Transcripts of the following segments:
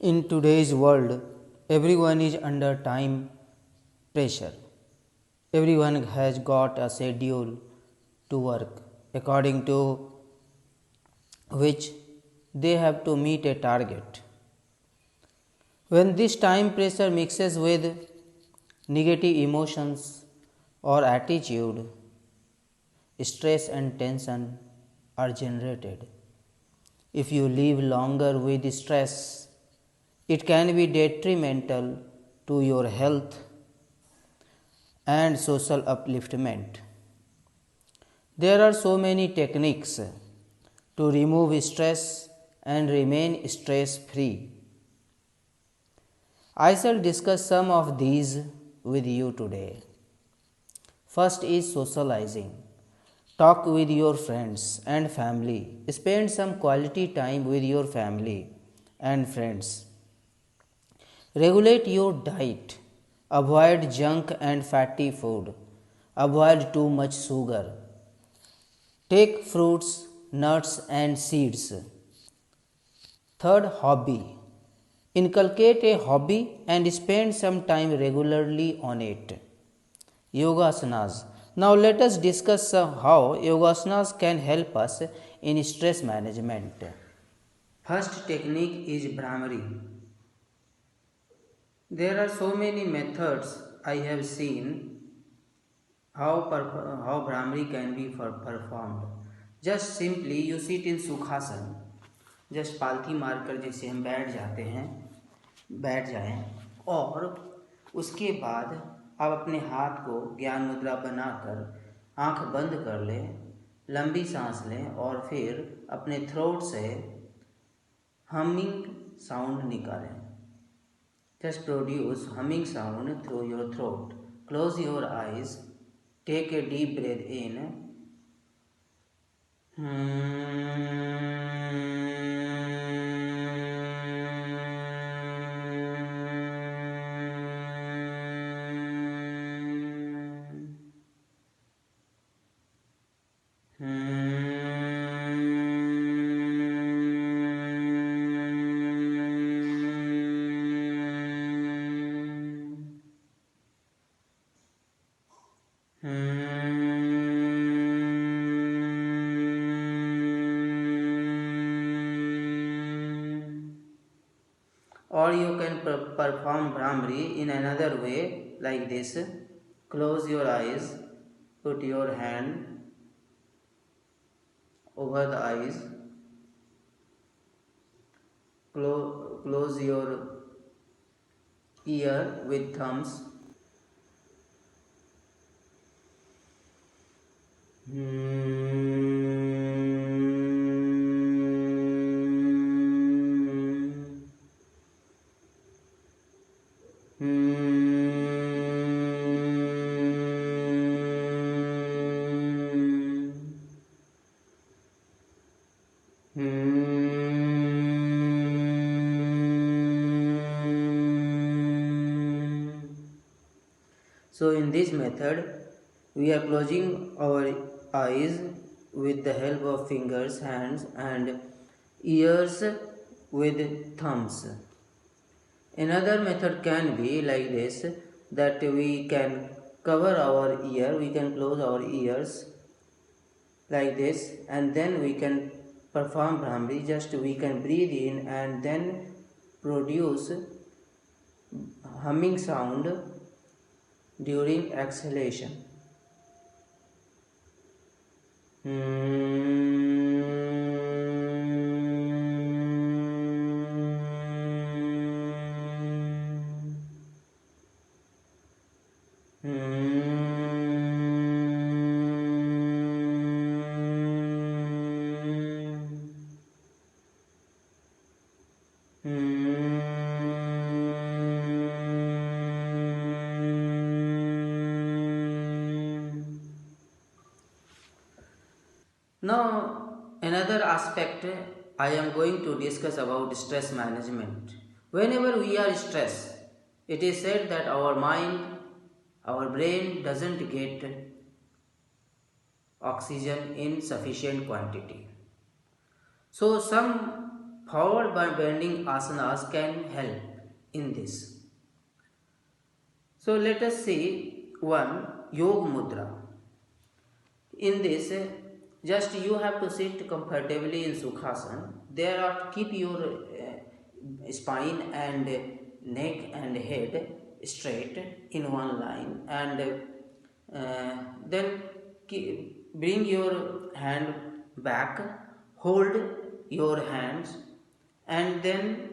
In today's world, everyone is under time pressure. Everyone has got a schedule to work according to which they have to meet a target. When this time pressure mixes with negative emotions or attitude, stress and tension are generated. If you live longer with stress, it can be detrimental to your health and social upliftment. There are so many techniques to remove stress and remain stress free. I shall discuss some of these with you today. First is socializing. Talk with your friends and family. Spend some quality time with your family and friends. Regulate your diet. Avoid junk and fatty food. Avoid too much sugar. Take fruits, nuts, and seeds. Third, hobby. Inculcate a hobby and spend some time regularly on it. Yoga asanas. Now let us discuss how yoga asanas can help us in stress management. First technique is Brahmari. There are so many methods I have seen how Brahmari can be performed. Just simply you sit in Sukhasan. Just पालथी मारकर जैसे हम बैठ जाएं और उसके बाद आप अपने हाथ को ज्ञान मुद्रा बनाकर आंख बंद कर लें, लंबी सांस लें और फिर अपने थ्रोट से हमिंग साउंड निकालें. Just produce humming sound through your throat. Close your eyes. Take a deep breath in. Or you can perform Brahmari in another way like this. Close your eyes, put your hand over the eyes, close your ear with thumbs. So in this method, we are closing our eyes with the help of fingers, hands and ears with thumbs. Another method can be like this, that we can cover our ear, we can close our ears like this, and then we can perform Brahmari. Just we can breathe in and then produce humming sound during exhalation. Now, another aspect I am going to discuss about stress management. Whenever we are stressed, it is said that our mind, our brain doesn't get oxygen in sufficient quantity. So some forward bending asanas can help in this. So let us see one Yoga Mudra. In this, just you have to sit comfortably in Sukhasana. There are keep your spine and neck and head straight in one line, and then bring your hand back, hold your hands, and then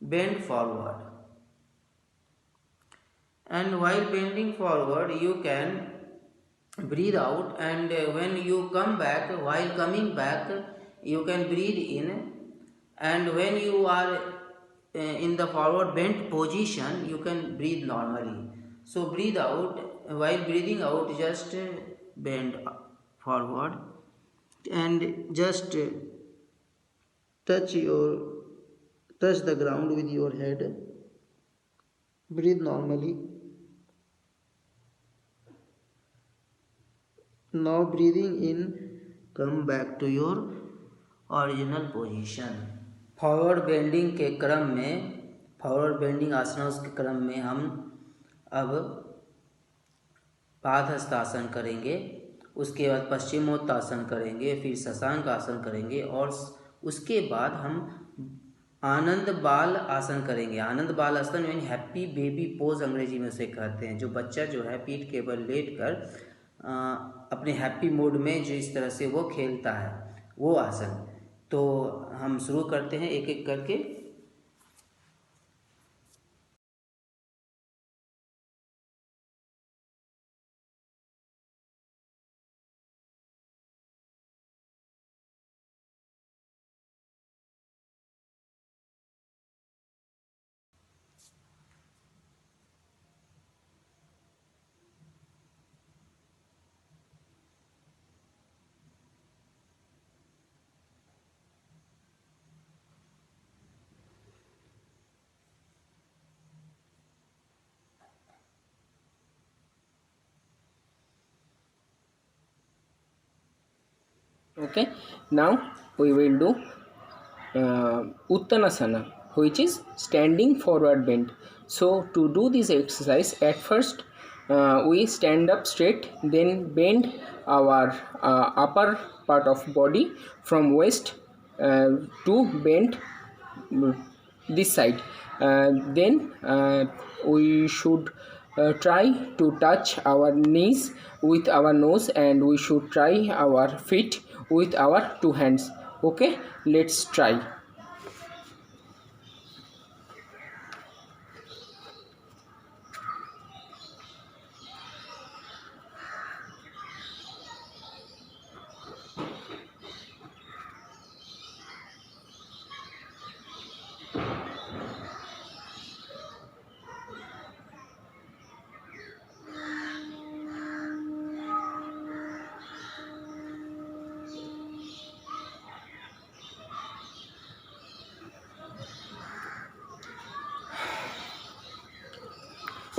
bend forward. And while bending forward, you can breathe out, and when you come back, while coming back, you can breathe in, and when you are in the forward bent position, you can breathe normally. So breathe out. While breathing out, just bend forward and just touch the ground with your head. Breathe normally. Now breathing in, come back to your original position. Forward bending के क्रम में, forward bending आसनों के क्रम में हम अब पादहस्तासन करेंगे, उसके बाद पश्चिमोत्तासन करेंगे, फिर शशांक आसन करेंगे, और उसके बाद हम आनंद बाल आसन करेंगे. आनंद बाल आसन यानी हैप्पी बेबी पोज अंग्रेजी में उसे कहते हैं. जो बच्चा जो है पीठ के बल लेट कर अपने हैप्पी मोड में जो इस तरह से वो खेलता है, वो आसन. तो हम शुरू करते हैं एक एक करके. Okay, now we will do Uttanasana, which is standing forward bend. So to do this exercise, at first we stand up straight, then bend our upper part of body from waist to bend this side. Then we should try to touch our knees with our nose, and we should try our feet with our two hands. Okay, let's try.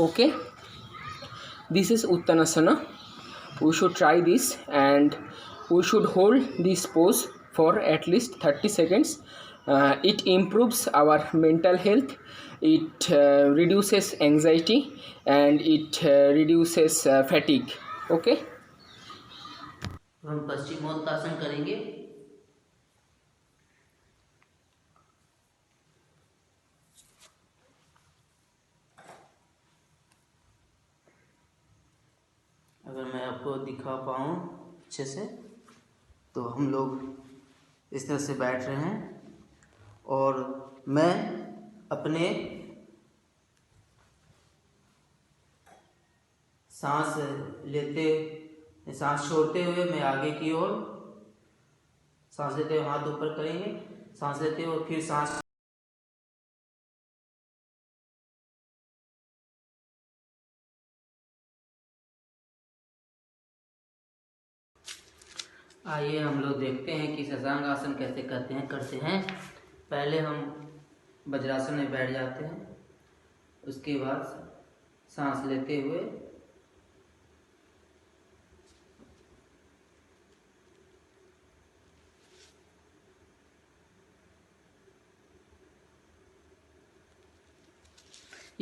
Okay, this is Uttanasana. We should try this, and we should hold this pose for at least 30 seconds. It improves our mental health, it reduces anxiety, and it reduces fatigue. Okay, हम पश्चिमोत्तासन करेंगे. अगर मैं आपको दिखा पाऊँ अच्छे से, तो हम लोग इस तरह से बैठ रहे हैं, और मैं अपने सांस छोड़ते हुए मैं आगे की ओर सांस लेते हुए हाथ ऊपर करेंगे, सांस लेते हुए फिर सांस. आइए हम लोग देखते हैं कि शशांक आसन कैसे करते हैं. पहले हम वज्रासन में बैठ जाते हैं, उसके बाद सांस लेते हुए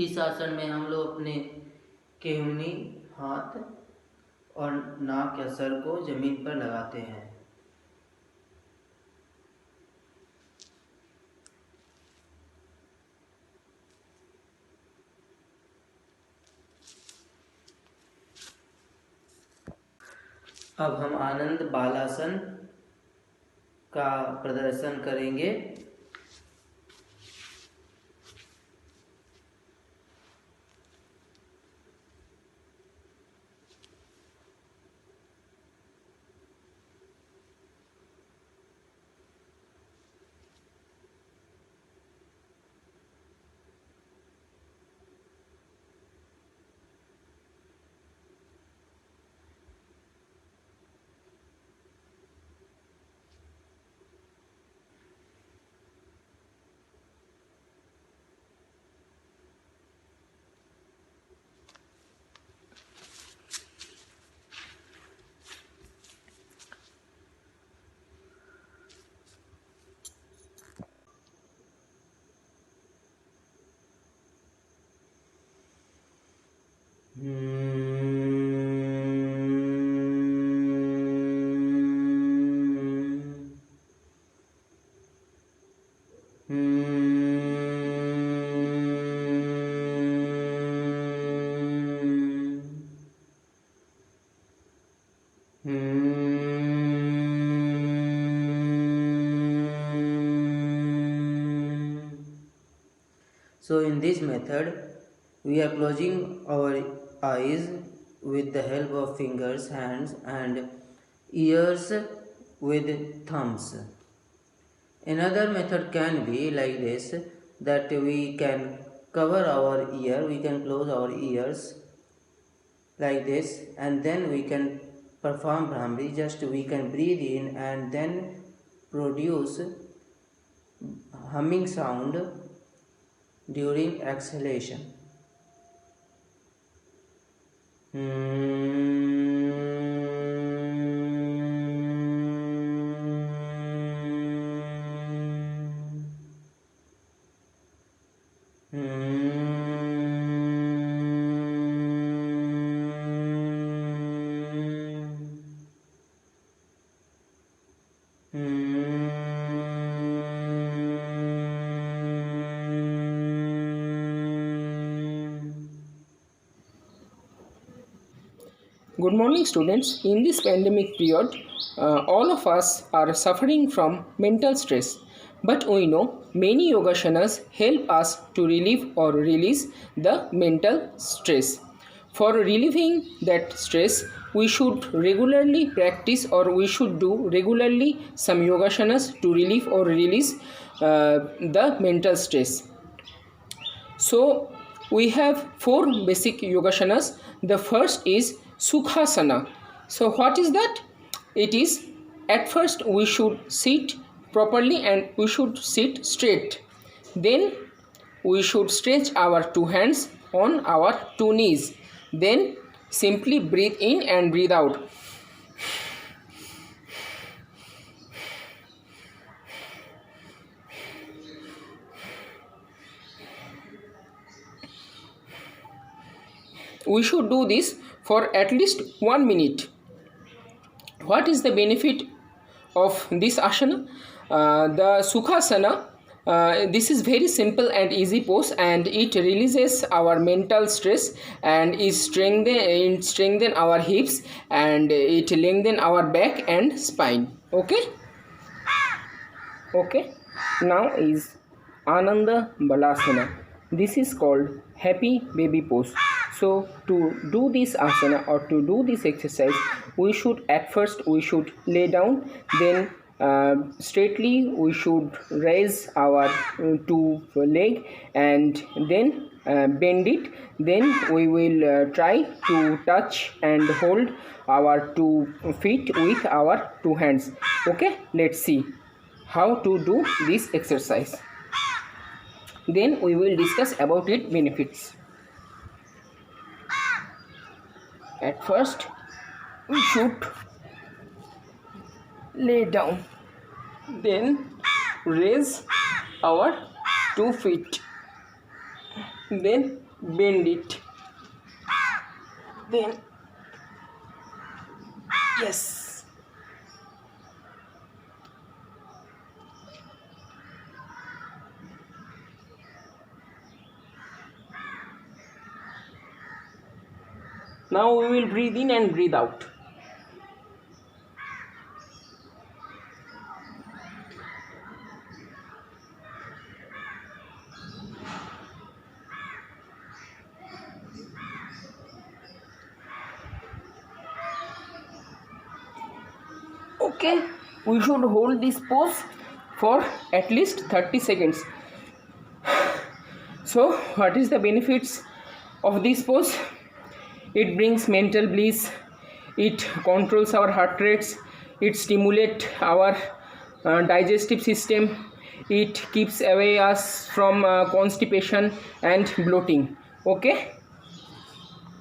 इस आसन में हम लोग अपने केहूनी, हाथ और नाक या सर को जमीन पर लगाते हैं। अब हम आनंद बालासन का प्रदर्शन करेंगे। So in this method, we are closing our eyes with the help of fingers, hands and ears with thumbs. Another method can be like this, that we can cover our ear, we can close our ears like this, and then we can perform Brahmari. Just we can breathe in and then produce humming sound during exhalation. Good morning, students. In this pandemic period, all of us are suffering from mental stress. But we know many yogasanas help us to relieve or release the mental stress. For relieving that stress, we should regularly practice or we should do regularly some yogasanas to relieve or release the mental stress. So we have four basic yogasanas. The first is Sukhasana. So what is that? It is, at first we should sit properly and we should sit straight. Then we should stretch our two hands on our two knees. Then simply breathe in and breathe out. We should do this for at least 1 minute. What is the benefit of this asana? The Sukhasana, this is very simple and easy pose, and it releases our mental stress and is strengthen our hips, and it lengthen our back and spine. Okay. Now is Ananda Balasana. This is called happy baby pose. So to do this asana or to do this exercise, we should lay down, then straightly we should raise our two leg and then bend it. Then we will try to touch and hold our 2 feet with our 2 hands. Okay, let's see how to do this exercise. Then we will discuss about its benefits. At first, we should lay down, then raise our 2 feet, then bend it, then yes. Now we will breathe in and breathe out. Okay, we should hold this pose for at least 30 seconds. So, what is the benefits of this pose? It brings mental bliss, it controls our heart rates, it stimulates our digestive system, it keeps away us from constipation and bloating. Okay.